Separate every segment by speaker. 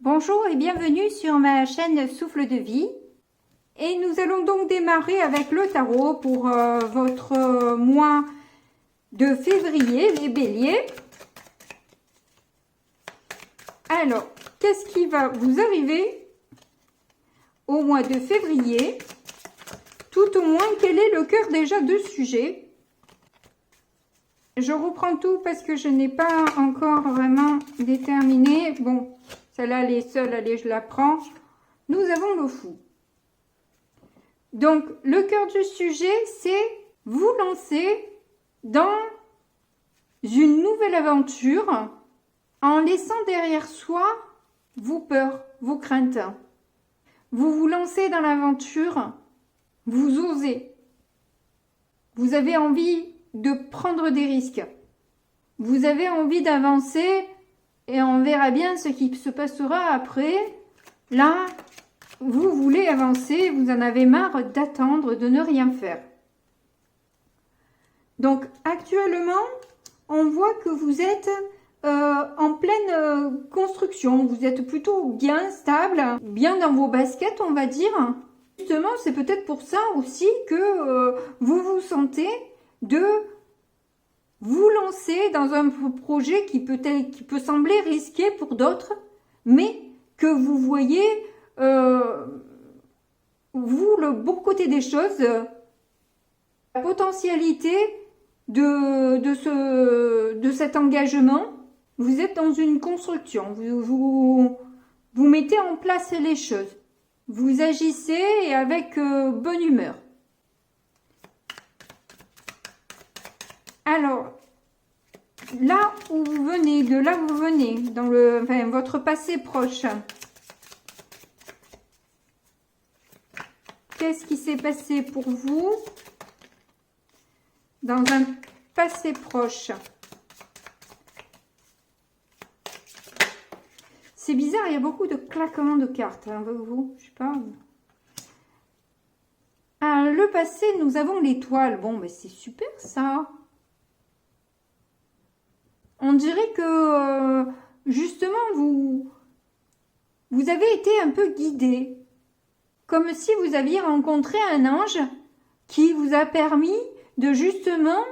Speaker 1: Bonjour et bienvenue sur ma chaîne Souffle de Vie. Et nous allons donc démarrer avec le tarot pour votre mois de février, les béliers. Alors, qu'est-ce qui va vous arriver au mois de février? Tout au moins, quel est le cœur déjà de sujet? Je reprends tout parce que je n'ai pas encore vraiment déterminé. Bon, celle-là, elle est seule, allez, je la prends. Nous avons le fou. Donc, le cœur du sujet, c'est vous lancer dans une nouvelle aventure en laissant derrière soi vos peurs, vos craintes. Vous vous lancez dans l'aventure, vous osez. Vous avez envie de prendre des risques. Vous avez envie d'avancer et on verra bien ce qui se passera après. Là, vous voulez avancer, vous en avez marre d'attendre, de ne rien faire. Donc, actuellement, on voit que vous êtes en pleine construction. Vous êtes plutôt bien stable, bien dans vos baskets, on va dire. Justement, c'est peut-être pour ça aussi que vous vous sentez de vous lancer dans un projet qui peut sembler risqué pour d'autres, mais que vous voyez, vous, le bon côté des choses, la potentialité de cet engagement. Vous êtes dans une construction, vous mettez en place les choses, vous agissez et avec bonne humeur. Alors, là où vous venez, de là où vous venez, dans votre passé proche, qu'est-ce qui s'est passé pour vous dans un passé proche? C'est bizarre, il y a beaucoup de claquements de cartes, hein, vous, je sais pas. Ah, le passé, nous avons l'étoile. Bon, mais c'est super ça. On dirait que, justement, vous avez été un peu guidé. Comme si vous aviez rencontré un ange qui vous a permis de, justement,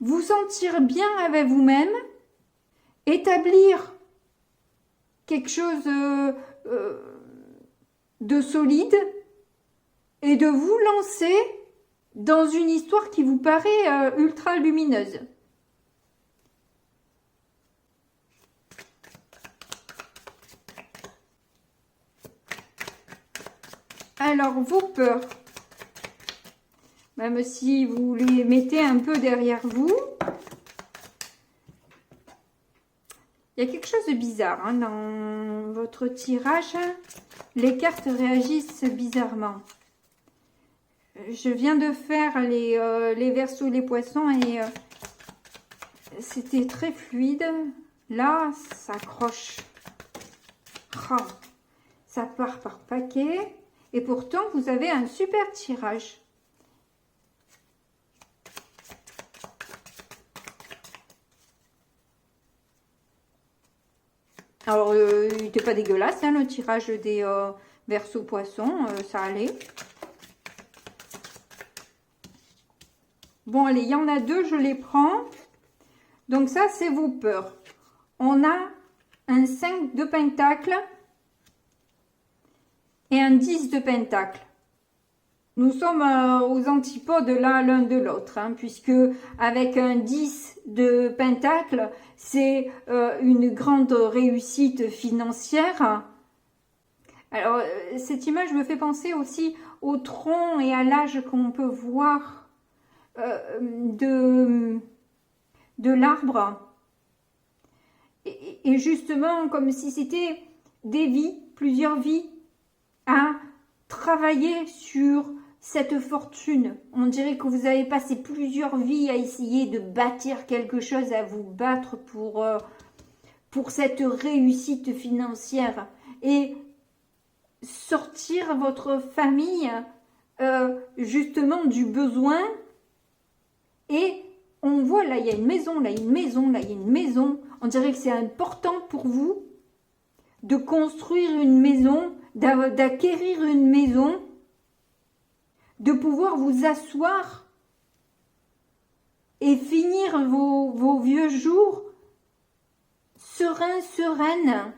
Speaker 1: vous sentir bien avec vous-même, établir quelque chose de solide et de vous lancer dans une histoire qui vous paraît ultra lumineuse. Alors, vos peurs, même si vous les mettez un peu derrière vous, il y a quelque chose de bizarre hein, dans votre tirage. Les cartes réagissent bizarrement. Je viens de faire les Verseaux, les Poissons et c'était très fluide. Là, ça accroche. Oh, ça part par paquet. Et pourtant, vous avez un super tirage. Alors, il n'était pas dégueulasse, hein, le tirage des Verseaux Poissons, ça allait. Bon, allez, il y en a deux, je les prends. Donc ça, c'est vos peurs. On a un 5 de Pentacle et un 10 de Pentacle. Nous sommes aux antipodes l'un de l'autre, hein, puisque avec un 10 de Pentacle, c'est une grande réussite financière. Alors, cette image me fait penser aussi au tronc et à l'âge qu'on peut voir de l'arbre. Et justement, comme si c'était des vies, plusieurs vies, à travailler sur cette fortune. On dirait que vous avez passé plusieurs vies à essayer de bâtir quelque chose, à vous battre pour cette réussite financière et sortir votre famille justement du besoin. Et on voit là, il y a une maison, là, il y a une maison, là, il y a une maison. On dirait que c'est important pour vous de construire une maison, d'acquérir une maison, de pouvoir vous asseoir et finir vos vieux jours sereine,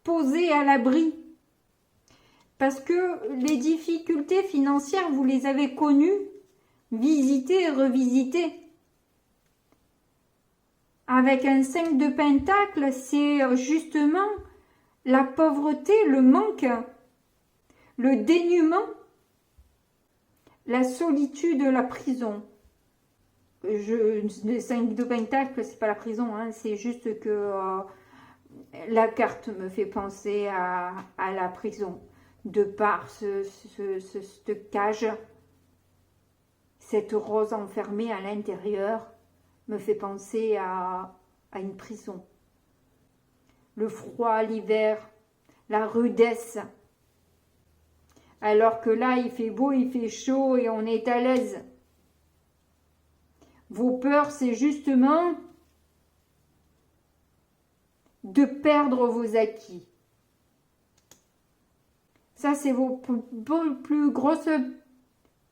Speaker 1: posé à l'abri. Parce que les difficultés financières, vous les avez connues, visitées et revisitées. Avec un 5 de pentacle, c'est justement la pauvreté, le manque, le dénuement, la solitude, la prison. Le 5 de pentacle, c'est pas la prison, hein, c'est juste que la carte me fait penser à la prison, de par cette cage, cette rose enfermée à l'intérieur, me fait penser à une prison. Le froid, l'hiver, la rudesse. Alors que là, il fait beau, il fait chaud et on est à l'aise. Vos peurs, c'est justement de perdre vos acquis. Ça, c'est vos plus grosses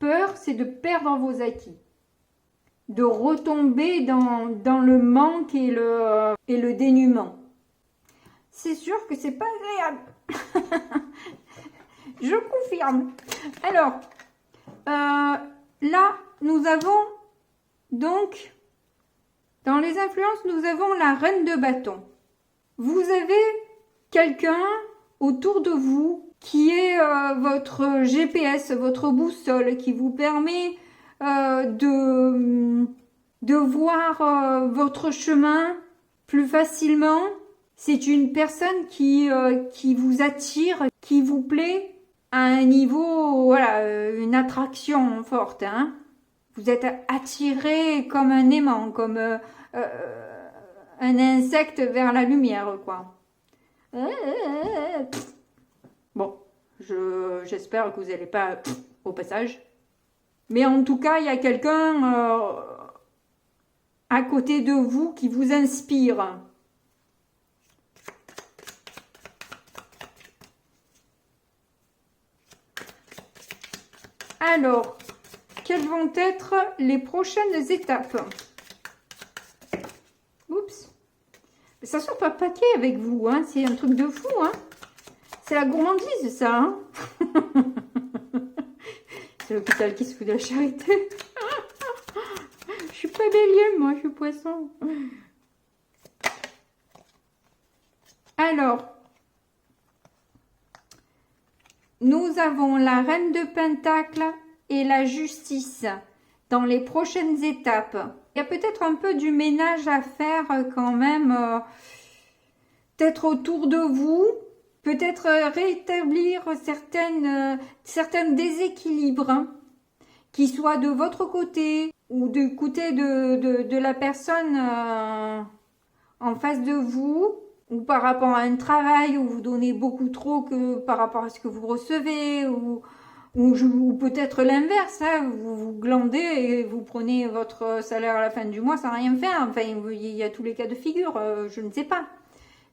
Speaker 1: peurs, c'est de perdre vos acquis. De retomber dans le manque et le dénuement. C'est sûr que c'est pas agréable. Je confirme. Alors, là, nous avons donc, dans les influences, nous avons la reine de bâton. Vous avez quelqu'un autour de vous qui est votre GPS, votre boussole, qui vous permet de voir votre chemin plus facilement. C'est une personne qui vous attire, qui vous plaît à un niveau, voilà, une attraction forte, hein. Vous êtes attiré comme un aimant, comme un insecte vers la lumière, quoi. Bon, j'espère que vous n'allez pas au passage. Mais en tout cas, il y a quelqu'un à côté de vous qui vous inspire. Alors, quelles vont être les prochaines étapes? Oups. Ça sort pas paquet avec vous, hein. C'est un truc de fou, hein. C'est la gourmandise, ça, hein. C'est l'hôpital qui se fout de la charité. Je suis pas bélier, moi, je suis poisson. Alors, nous avons la reine de pentacle et la justice dans les prochaines étapes. Il y a peut-être un peu du ménage à faire quand même, peut-être autour de vous, peut-être rétablir certains déséquilibres, hein, qui soient de votre côté ou du côté de la personne en face de vous, ou par rapport à un travail où vous donnez beaucoup trop que par rapport à ce que vous recevez, ou peut-être l'inverse, hein, vous glandez et vous prenez votre salaire à la fin du mois sans rien faire. Enfin, il y a tous les cas de figure, je ne sais pas.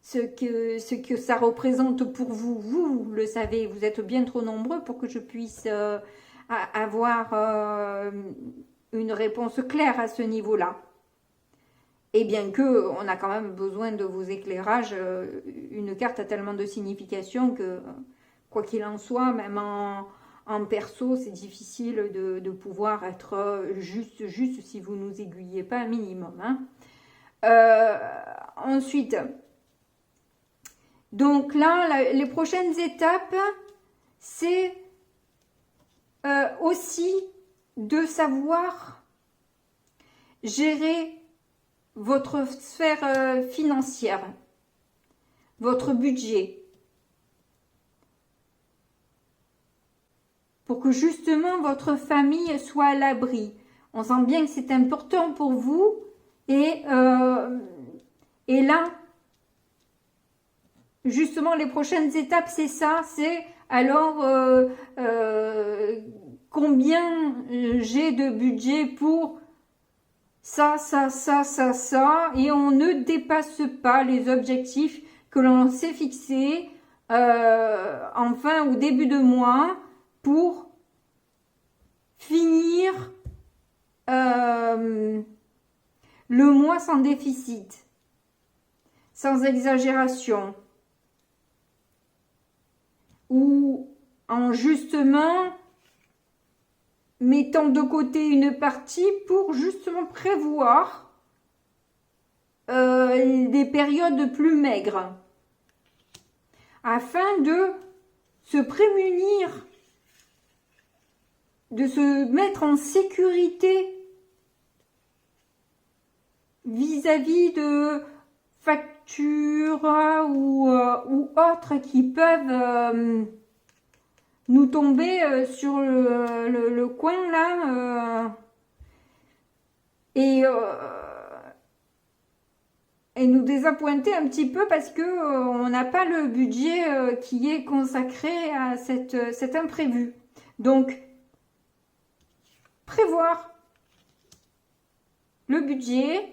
Speaker 1: Ce que ça représente pour vous, vous le savez, vous êtes bien trop nombreux pour que je puisse avoir une réponse claire à ce niveau-là. Et bien que on a quand même besoin de vos éclairages, une carte a tellement de signification que, quoi qu'il en soit, même en perso, c'est difficile de pouvoir être juste si vous ne nous aiguillez pas un minimum, hein. Ensuite, donc là, les prochaines étapes, c'est aussi de savoir gérer votre sphère financière, votre budget, pour que justement votre famille soit à l'abri. On sent bien que c'est important pour vous et là, justement, les prochaines étapes, c'est ça, c'est alors combien j'ai de budget pour ça, et on ne dépasse pas les objectifs que l'on s'est fixé en fin ou début de mois pour finir le mois sans déficit, sans exagération, ou en justement mettant de côté une partie pour justement prévoir des périodes plus maigres, afin de se prémunir, de se mettre en sécurité vis-à-vis de factures ou autres qui peuvent nous tomber sur le coin là et nous désappointer un petit peu parce que on n'a pas le budget qui est consacré à cet imprévu. Donc, prévoir le budget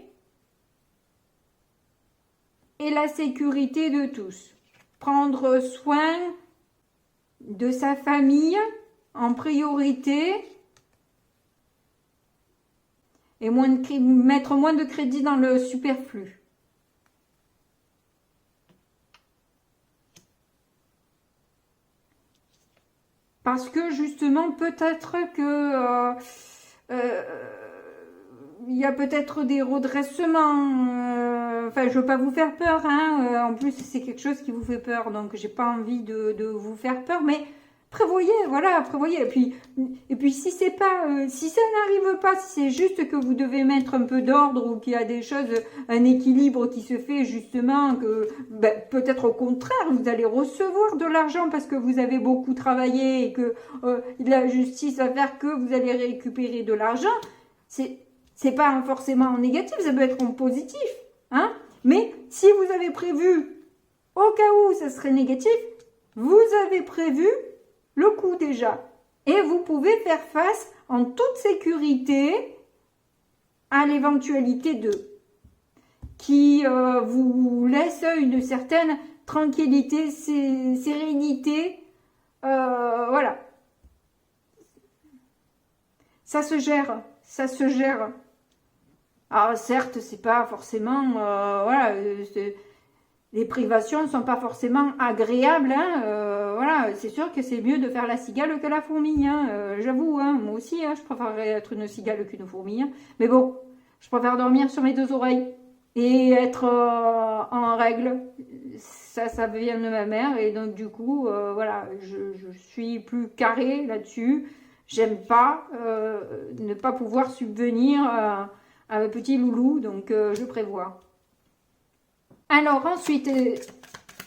Speaker 1: et la sécurité de tous. Prendre soin de sa famille en priorité et mettre moins de crédit dans le superflu. Parce que justement, peut-être que il y a peut-être des redressements. Enfin, je veux pas vous faire peur, hein. En plus, c'est quelque chose qui vous fait peur, donc j'ai pas envie de vous faire peur, mais prévoyez, voilà, prévoyez. Et puis si c'est pas, si ça n'arrive pas, si c'est juste que vous devez mettre un peu d'ordre ou qu'il y a des choses, un équilibre qui se fait justement, que peut-être au contraire, vous allez recevoir de l'argent parce que vous avez beaucoup travaillé et que la justice va faire que vous allez récupérer de l'argent. C'est pas forcément en négatif, ça peut être en positif, hein. Mais si vous avez prévu, au cas où ça serait négatif, vous avez prévu le coup déjà. Et vous pouvez faire face en toute sécurité à l'éventualité qui vous laisse une certaine tranquillité, sérénité. Voilà. Ça se gère, ça se gère. Alors certes, c'est pas forcément, voilà, les privations ne sont pas forcément agréables, hein, voilà, c'est sûr que c'est mieux de faire la cigale que la fourmi, hein, j'avoue, hein, moi aussi, hein, je préférerais être une cigale qu'une fourmi, hein, mais bon, je préfère dormir sur mes deux oreilles et être en règle, ça vient de ma mère, et donc du coup, voilà, je suis plus carrée là-dessus, j'aime pas ne pas pouvoir subvenir à un petit loulou, donc je prévois. Alors ensuite,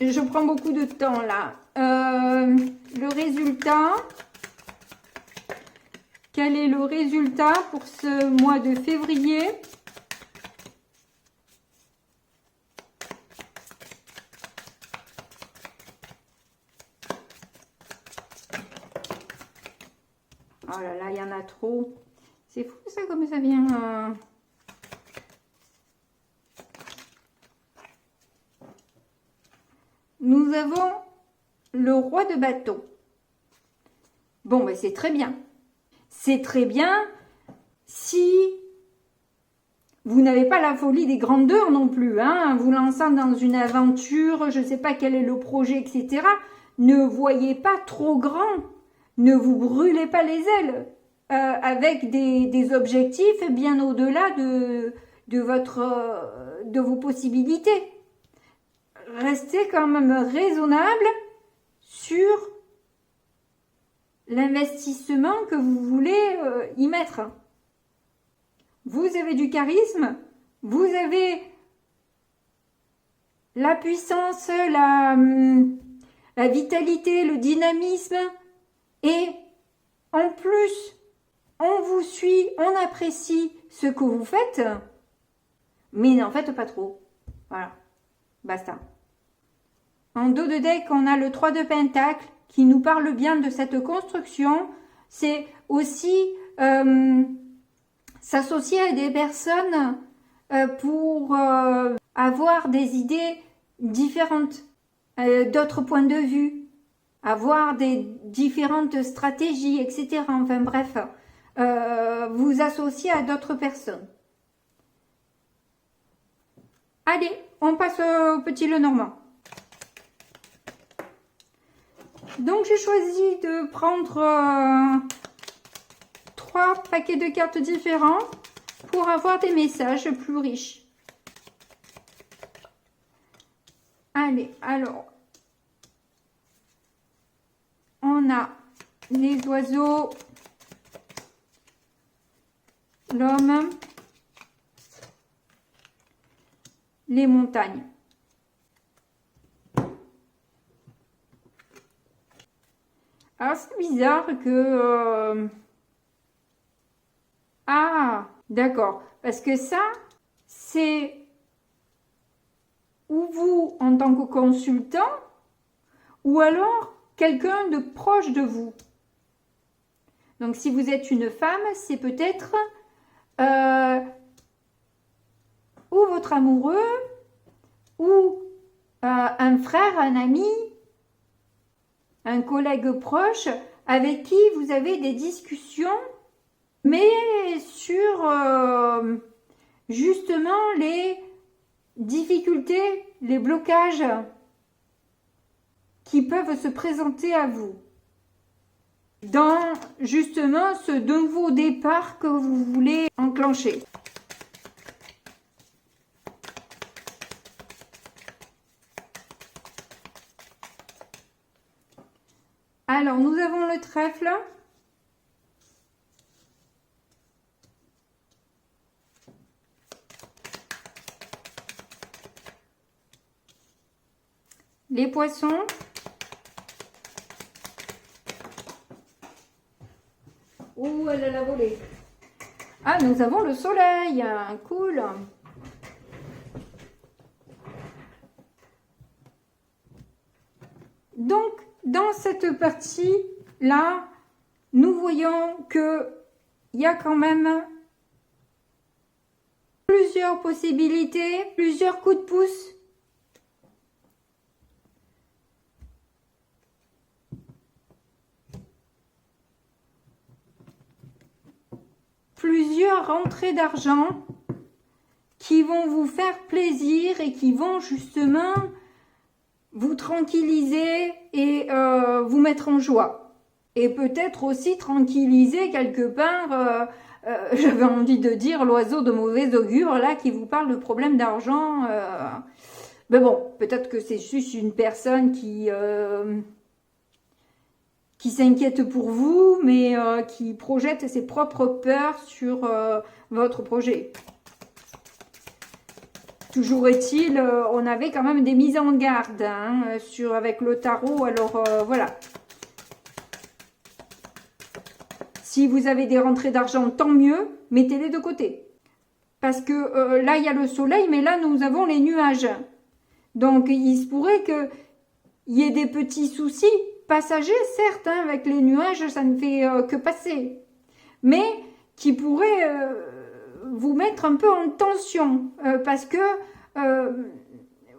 Speaker 1: je prends beaucoup de temps là. Le résultat, quel est le résultat pour ce mois de février? Oh là là, il y en a trop. C'est fou ça, comme ça vient. Nous avons le roi de bâton. Bon, ben c'est très bien. C'est très bien si vous n'avez pas la folie des grandeurs non plus, hein, vous lançant dans une aventure, je ne sais pas quel est le projet, etc. Ne voyez pas trop grand. Ne vous brûlez pas les ailes avec des objectifs bien au-delà de vos possibilités. Restez quand même raisonnable sur l'investissement que vous voulez y mettre. Vous avez du charisme, vous avez la puissance, la vitalité, le dynamisme, et en plus, on vous suit, on apprécie ce que vous faites, mais n'en faites pas trop. Voilà, basta. En dos de deck, on a le 3 de Pentacle qui nous parle bien de cette construction. C'est aussi s'associer à des personnes pour avoir des idées différentes, d'autres points de vue, avoir des différentes stratégies, etc. Enfin bref, vous associer à d'autres personnes. Allez, on passe au petit Lenormand. Donc j'ai choisi de prendre 3 paquets de cartes différents pour avoir des messages plus riches. Allez, alors, on a les oiseaux, l'homme, les montagnes. Alors c'est bizarre que... Ah, d'accord, parce que ça, c'est ou vous en tant que consultant, ou alors quelqu'un de proche de vous. Donc si vous êtes une femme, c'est peut-être ou votre amoureux, ou un frère, un ami, un collègue proche avec qui vous avez des discussions, mais sur justement les difficultés, les blocages qui peuvent se présenter à vous dans justement ce nouveau départ que vous voulez enclencher. Alors, nous avons le trèfle. Les poissons. Oh, elle a volé. Ah, nous avons le soleil. Cool. Donc, dans cette partie-là, nous voyons que il y a quand même plusieurs possibilités, plusieurs coups de pouce. Plusieurs rentrées d'argent qui vont vous faire plaisir et qui vont justement vous tranquilliser et vous mettre en joie. Et peut-être aussi tranquilliser quelque part, j'avais envie de dire, l'oiseau de mauvais augure là qui vous parle de problème d'argent. Mais bon, peut-être que c'est juste une personne qui s'inquiète pour vous, mais qui projette ses propres peurs sur votre projet. Toujours est-il, on avait quand même des mises en garde hein, avec le tarot, alors voilà. Si vous avez des rentrées d'argent, tant mieux, mettez-les de côté. Parce que là, il y a le soleil, mais là, nous avons les nuages. Donc, il se pourrait qu'il y ait des petits soucis passagers, certes, hein, avec les nuages, ça ne fait que passer. Mais qui pourraient vous mettre un peu en tension, parce que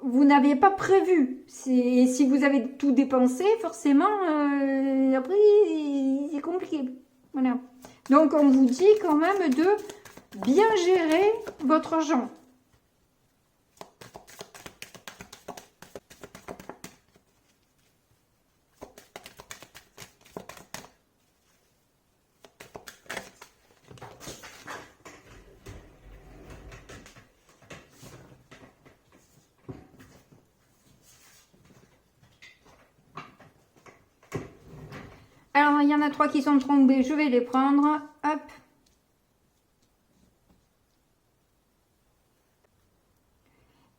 Speaker 1: vous n'aviez pas prévu. Si vous avez tout dépensé, forcément, après, c'est compliqué. Voilà. Donc, on vous dit quand même de bien gérer votre argent. Alors, il y en a 3 qui sont tombés, je vais les prendre. Hop.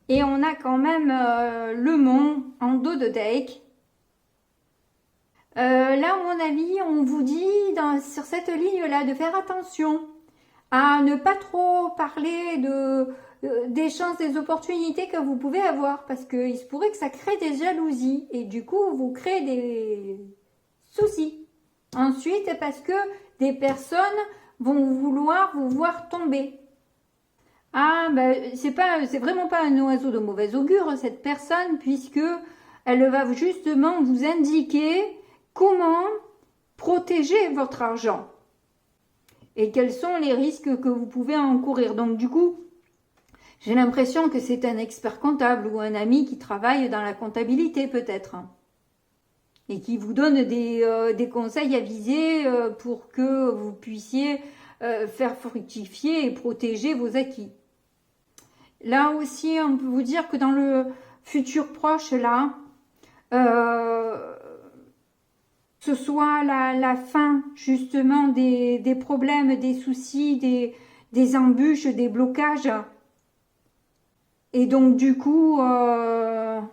Speaker 1: Et on a quand même le mont en dos de deck. Là, à mon avis, on vous dit sur cette ligne-là de faire attention à ne pas trop parler des chances, des opportunités que vous pouvez avoir. Parce qu'il se pourrait que ça crée des jalousies. Et du coup, vous créez des soucis. Ensuite, parce que des personnes vont vouloir vous voir tomber. Ah, ben, c'est vraiment pas un oiseau de mauvais augure, cette personne, puisque elle va justement vous indiquer comment protéger votre argent et quels sont les risques que vous pouvez encourir. Donc, du coup, j'ai l'impression que c'est un expert comptable ou un ami qui travaille dans la comptabilité, peut-être, et qui vous donne des conseils avisés pour que vous puissiez faire fructifier et protéger vos acquis. Là aussi, on peut vous dire que dans le futur proche, là, ce soit la fin justement des problèmes, des soucis, des embûches, des blocages. Et donc du coup, voilà,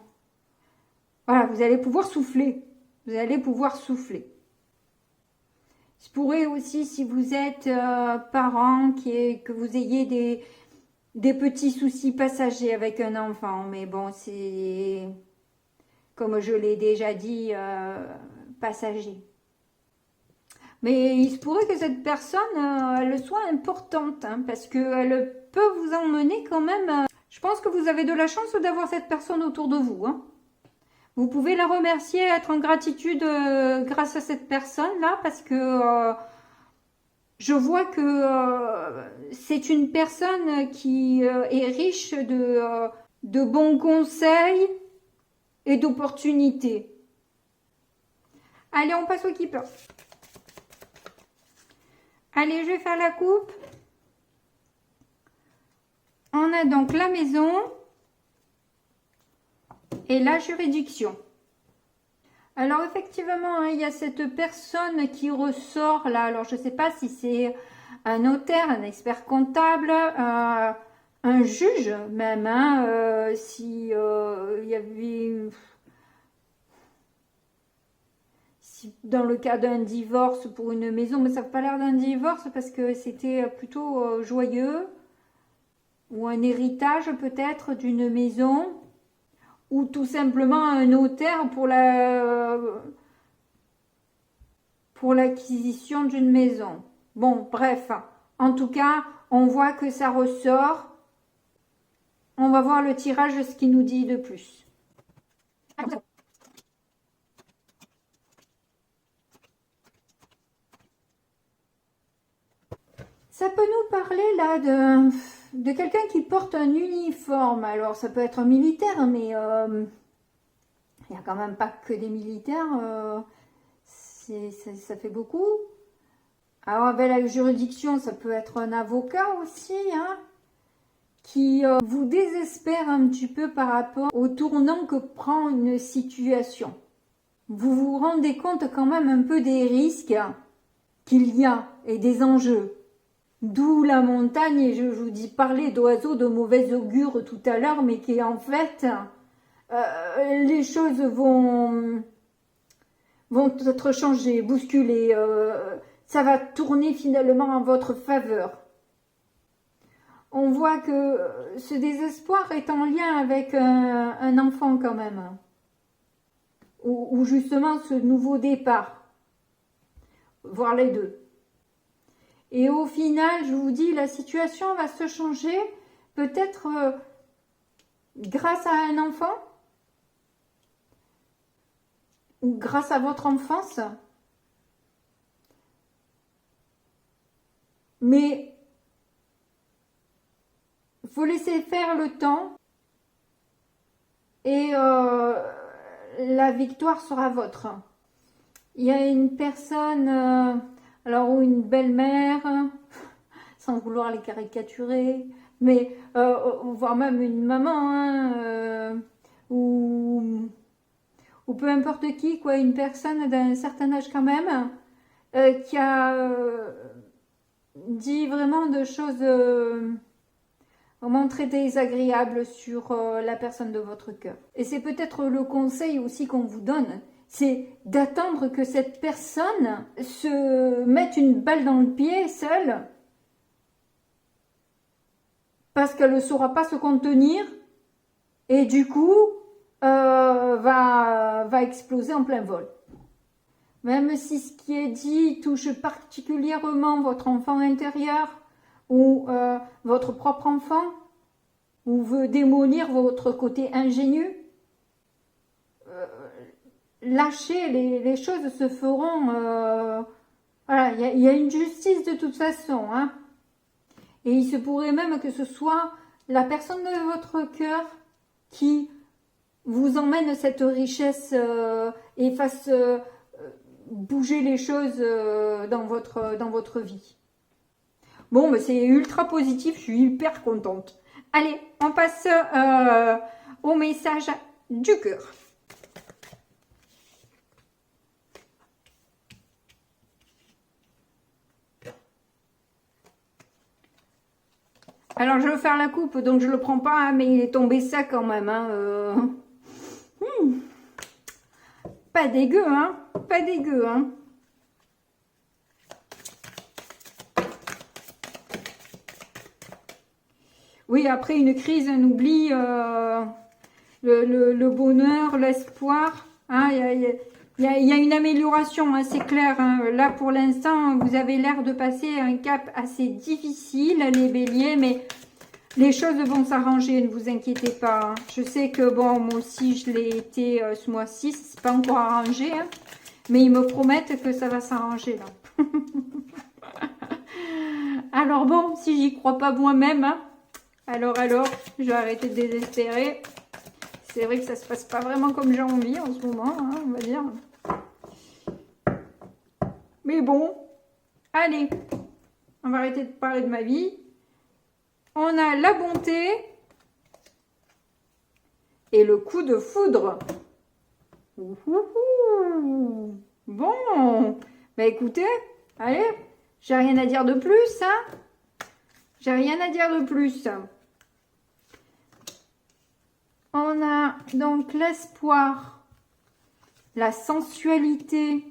Speaker 1: vous allez pouvoir souffler. Vous allez pouvoir souffler. Je pourrais aussi, si vous êtes parent, que vous ayez des petits soucis passagers avec un enfant. Mais bon, c'est, comme je l'ai déjà dit, passager. Mais il se pourrait que cette personne, elle soit importante, hein, parce qu'elle peut vous emmener quand même. Je pense que vous avez de la chance d'avoir cette personne autour de vous. Hein. Vous pouvez la remercier, être en gratitude grâce à cette personne-là, parce que je vois que c'est une personne qui est riche de bons conseils et d'opportunités. Allez, on passe au keeper. Allez, je vais faire la coupe. On a donc la maison et la juridiction. Alors effectivement, hein, il y a cette personne qui ressort là. Alors je ne sais pas si c'est un notaire, un expert comptable, un juge même. Hein, si il y avait... dans le cas d'un divorce pour une maison, mais ça n'a pas l'air d'un divorce parce que c'était plutôt joyeux, ou un héritage peut-être d'une maison, ou tout simplement un notaire pour l'acquisition d'une maison. Bon, bref, en tout cas, on voit que ça ressort. On va voir le tirage, ce qu'il nous dit de plus. Ça peut nous parler là de quelqu'un qui porte un uniforme. Alors ça peut être un militaire, mais il n'y a quand même pas que des militaires. Ça fait beaucoup. Alors avec la juridiction, ça peut être un avocat aussi, hein, qui vous désespère un petit peu par rapport au tournant que prend une situation. Vous vous rendez compte quand même un peu des risques qu'il y a et des enjeux. D'où la montagne, et je vous dis parler d'oiseaux de mauvais augure tout à l'heure, mais qui en fait, les choses vont être changées, bousculées, ça va tourner finalement en votre faveur. On voit que ce désespoir est en lien avec un enfant quand même, ou justement ce nouveau départ, voire les deux. Et au final, je vous dis, la situation va se changer, peut-être grâce à un enfant, ou grâce à votre enfance. Mais il faut laisser faire le temps et la victoire sera vôtre. Il y a une personne... alors, ou une belle-mère, sans vouloir les caricaturer, mais voire même une maman, hein, ou peu importe qui, quoi, une personne d'un certain âge quand même, qui a dit vraiment de choses vraiment très désagréables sur la personne de votre cœur. Et c'est peut-être le conseil aussi qu'on vous donne, c'est d'attendre que cette personne se mette une balle dans le pied seule parce qu'elle ne saura pas se contenir et du coup va exploser en plein vol. Même si ce qui est dit touche particulièrement votre enfant intérieur ou votre propre enfant, ou veut démolir votre côté ingénieux. Lâchez, les choses se feront. Voilà, il y a une justice de toute façon. Hein. Et il se pourrait même que ce soit la personne de votre cœur qui vous emmène cette richesse et fasse bouger les choses dans votre vie. Bon, ben c'est ultra positif, je suis hyper contente. Allez, on passe au message du cœur. Alors, je vais faire la coupe, donc je le prends pas, hein, mais il est tombé sec quand même. Hein, Pas dégueu, hein. Pas dégueu, hein. Oui, après une crise, on oublie le bonheur, l'espoir. Hein, il y a une amélioration, hein, c'est clair. Hein. Là, pour l'instant, vous avez l'air de passer un cap assez difficile, les béliers, mais les choses vont s'arranger, ne vous inquiétez pas. Hein. Je sais que, bon, moi aussi, je l'ai été ce mois-ci, c'est pas encore arrangé, hein, mais ils me promettent que ça va s'arranger, là. Alors bon, si j'y crois pas moi-même, hein, alors, je vais arrêter de désespérer. C'est vrai que ça se passe pas vraiment comme j'ai envie en ce moment, hein, on va dire. Mais bon, allez, on va arrêter de parler de ma vie. On a la bonté et le coup de foudre. Bon, bah écoutez, allez, j'ai rien à dire de plus, hein. J'ai rien à dire de plus. On a donc l'espoir, la sensualité,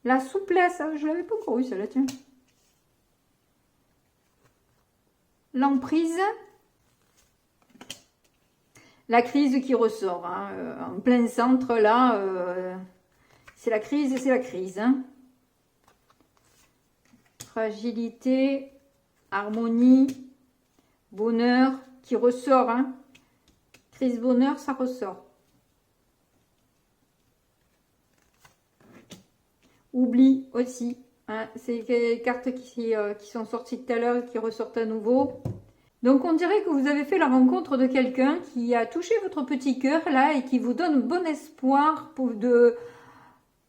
Speaker 1: la souplesse. Je l'avais pas encore eu, celle-là, tiens. L'emprise, la crise qui ressort. Hein, en plein centre, là, c'est la crise, c'est la crise. Hein. Fragilité, harmonie, bonheur qui ressort. Hein. Crise, bonheur, ça ressort. Oubli aussi. Hein, c'est les cartes qui sont sorties tout à l'heure et qui ressortent à nouveau. Donc on dirait que vous avez fait la rencontre de quelqu'un qui a touché votre petit cœur là et qui vous donne bon espoir pour de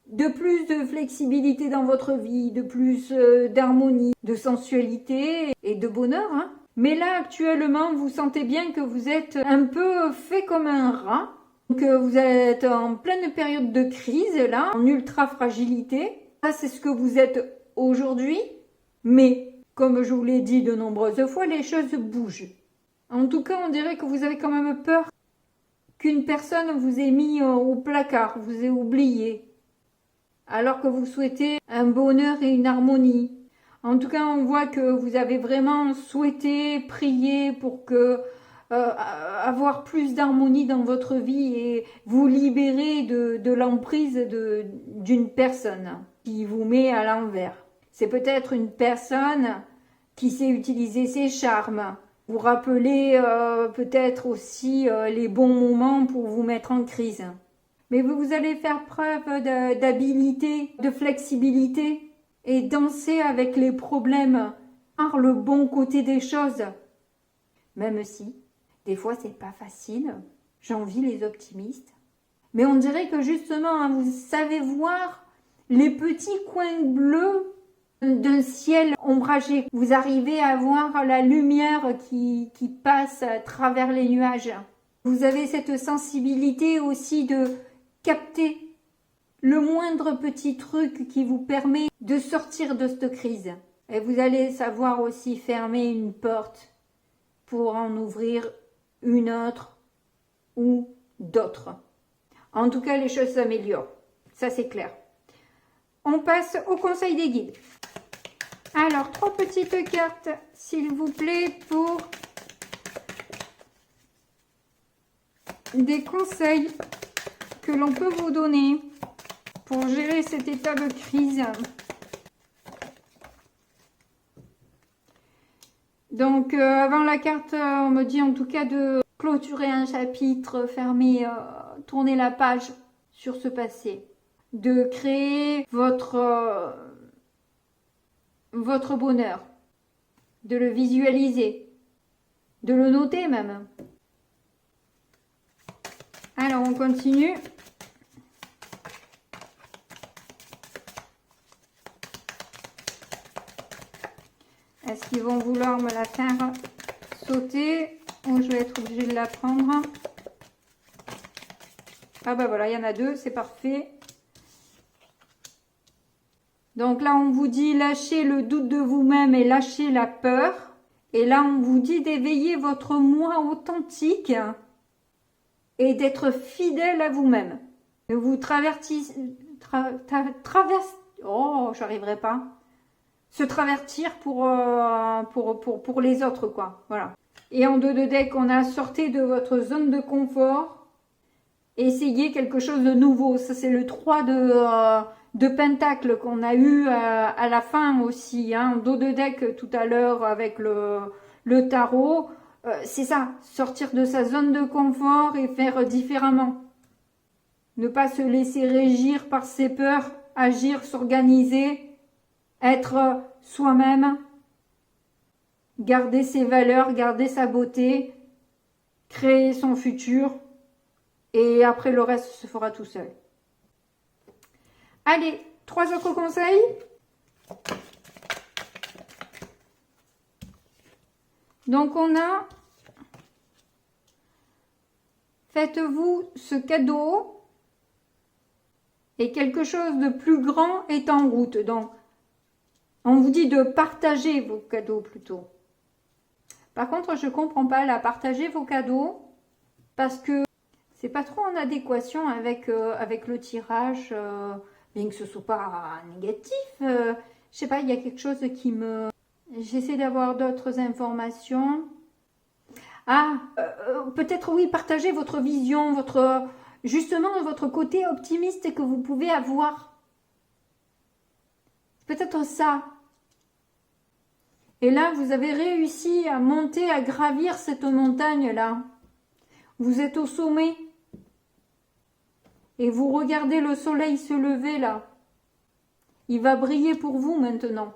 Speaker 1: plus de flexibilité dans votre vie, de plus d'harmonie, de sensualité et de bonheur. Hein. Mais là actuellement vous sentez bien que vous êtes un peu fait comme un rat. Donc vous êtes en pleine période de crise là, en ultra fragilité. Ça, c'est ce que vous êtes aujourd'hui, mais comme je vous l'ai dit de nombreuses fois, les choses bougent. En tout cas, on dirait que vous avez quand même peur qu'une personne vous ait mis au placard, vous ait oublié, alors que vous souhaitez un bonheur et une harmonie. En tout cas, on voit que vous avez vraiment souhaité prier pour que avoir plus d'harmonie dans votre vie et vous libérer de l'emprise d'une personne qui vous met à l'envers. C'est peut-être une personne qui sait utiliser ses charmes. Vous rappelez peut-être aussi les bons moments pour vous mettre en crise. Mais vous allez faire preuve d'habilité, de flexibilité et danser avec les problèmes par le bon côté des choses. Même si, des fois, c'est pas facile. J'envie les optimistes. Mais on dirait que justement, hein, vous savez voir les petits coins bleus d'un ciel ombragé. Vous arrivez à voir la lumière qui passe à travers les nuages. Vous avez cette sensibilité aussi de capter le moindre petit truc qui vous permet de sortir de cette crise. Et vous allez savoir aussi fermer une porte pour en ouvrir une autre ou d'autres. En tout cas, les choses s'améliorent. Ça, c'est clair. On passe au conseil des guides. Alors, 3 petites cartes, s'il vous plaît, pour des conseils que l'on peut vous donner pour gérer cet état de crise. Donc, avant la carte, on me dit en tout cas de clôturer un chapitre, fermer, tourner la page sur ce passé. De créer votre bonheur. De le visualiser. De le noter même. Alors, on continue. Est-ce qu'ils vont vouloir me la faire sauter ou je vais être obligée de la prendre? Ah bah voilà, il y en a deux, c'est parfait. Donc là, on vous dit lâchez le doute de vous-même et lâchez la peur. Et là, on vous dit d'éveiller votre moi authentique et d'être fidèle à vous-même. Ne vous oh, j'arriverai pas. Se travertir pour les autres, quoi. Voilà. Et en dos de deck, on a sorti de votre zone de confort. Essayez quelque chose de nouveau. Ça, c'est le 3 de Pentacle qu'on a eu à la fin aussi. Hein. En dos de deck tout à l'heure avec le tarot. C'est ça, sortir de sa zone de confort et faire différemment. Ne pas se laisser régir par ses peurs, agir, s'organiser. Être soi-même, garder ses valeurs, garder sa beauté, créer son futur et après le reste se fera tout seul. Allez, 3 autres conseils. Donc on a, faites-vous ce cadeau et quelque chose de plus grand est en route. Donc on vous dit de partager vos cadeaux plutôt. Par contre, je comprends pas la partager vos cadeaux parce que c'est pas trop en adéquation avec le tirage, bien que ce soit pas négatif. Je sais pas, il y a quelque chose qui me... J'essaie d'avoir d'autres informations. Ah, peut-être oui, partager votre vision, justement votre côté optimiste que vous pouvez avoir. Peut-être ça. Et là, vous avez réussi à monter, à gravir cette montagne-là. Vous êtes au sommet. Et vous regardez le soleil se lever là. Il va briller pour vous maintenant.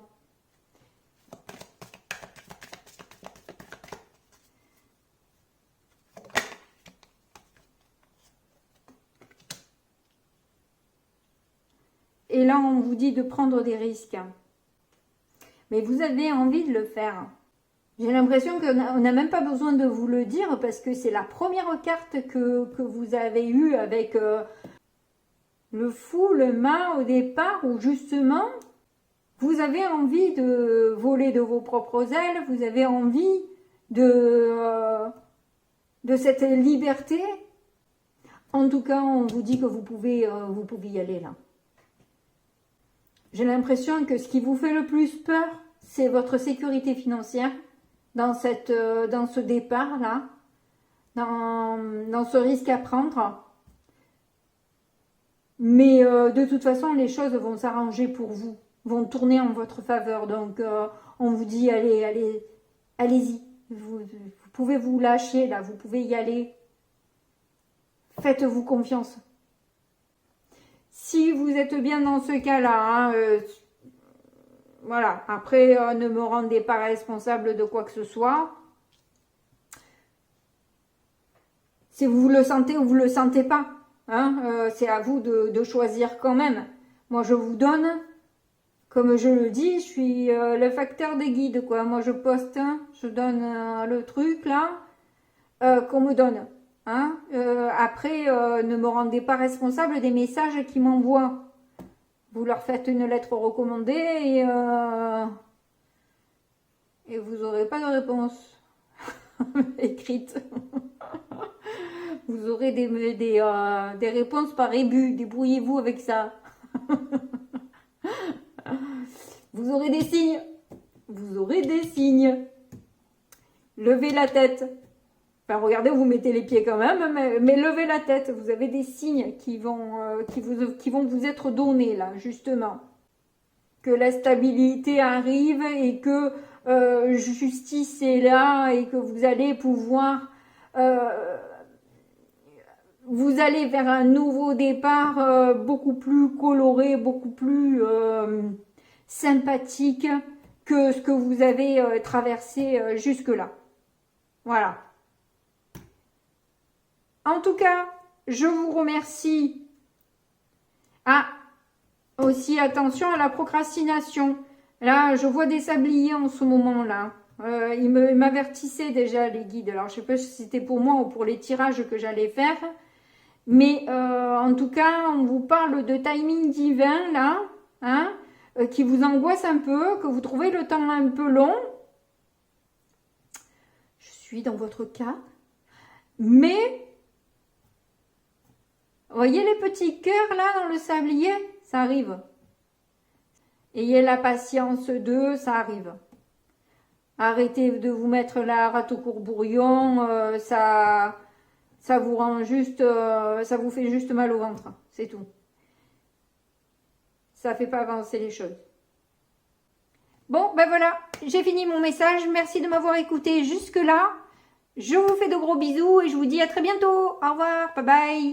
Speaker 1: Et là, on vous dit de prendre des risques. Mais vous avez envie de le faire. J'ai l'impression qu'on n'a même pas besoin de vous le dire parce que c'est la première carte que vous avez eue avec le fou, le mât au départ où justement vous avez envie de voler de vos propres ailes, vous avez envie de cette liberté. En tout cas, on vous dit que vous pouvez y aller là. J'ai l'impression que ce qui vous fait le plus peur, c'est votre sécurité financière dans ce départ-là, dans ce risque à prendre. Mais de toute façon, les choses vont s'arranger pour vous, vont tourner en votre faveur. Donc, on vous dit, allez-y. Vous pouvez vous lâcher, là, vous pouvez y aller. Faites-vous confiance. Si vous êtes bien dans ce cas-là, voilà, après, ne me rendez pas responsable de quoi que ce soit. Si vous le sentez ou vous le sentez pas, hein, c'est à vous de choisir quand même. Moi, je vous donne, comme je le dis, je suis le facteur des guides, quoi. Moi, je poste, je donne le truc, là, qu'on me donne. Hein. Après, ne me rendez pas responsable des messages qu'ils m'envoient. Vous leur faites une lettre recommandée et vous n'aurez pas de réponse écrite. Vous aurez des réponses par ébus. Débrouillez-vous avec ça. Vous aurez des signes. Vous aurez des signes. Levez la tête. Enfin, regardez, vous mettez les pieds quand même, mais levez la tête. Vous avez des signes qui vont vous être donnés là, justement. Que la stabilité arrive et que justice est là et que vous allez pouvoir, vous allez vers un nouveau départ beaucoup plus coloré, beaucoup plus sympathique que ce que vous avez traversé jusque-là. Voilà. En tout cas, je vous remercie. Ah, aussi attention à la procrastination. Là, je vois des sabliers en ce moment-là. Ils m'avertissaient déjà, les guides. Alors, je ne sais pas si c'était pour moi ou pour les tirages que j'allais faire. Mais en tout cas, on vous parle de timing divin, là, hein, qui vous angoisse un peu, que vous trouvez le temps un peu long. Je suis dans votre cas. Mais, vous voyez les petits cœurs, là, dans le sablier? Ça arrive. Ayez la patience d'eux, ça arrive. Arrêtez de vous mettre la rate au courbouillon, ça vous rend juste, ça vous fait juste mal au ventre, c'est tout. Ça fait pas avancer les choses. Bon, ben voilà, j'ai fini mon message. Merci de m'avoir écouté jusque-là. Je vous fais de gros bisous et je vous dis à très bientôt. Au revoir, bye bye.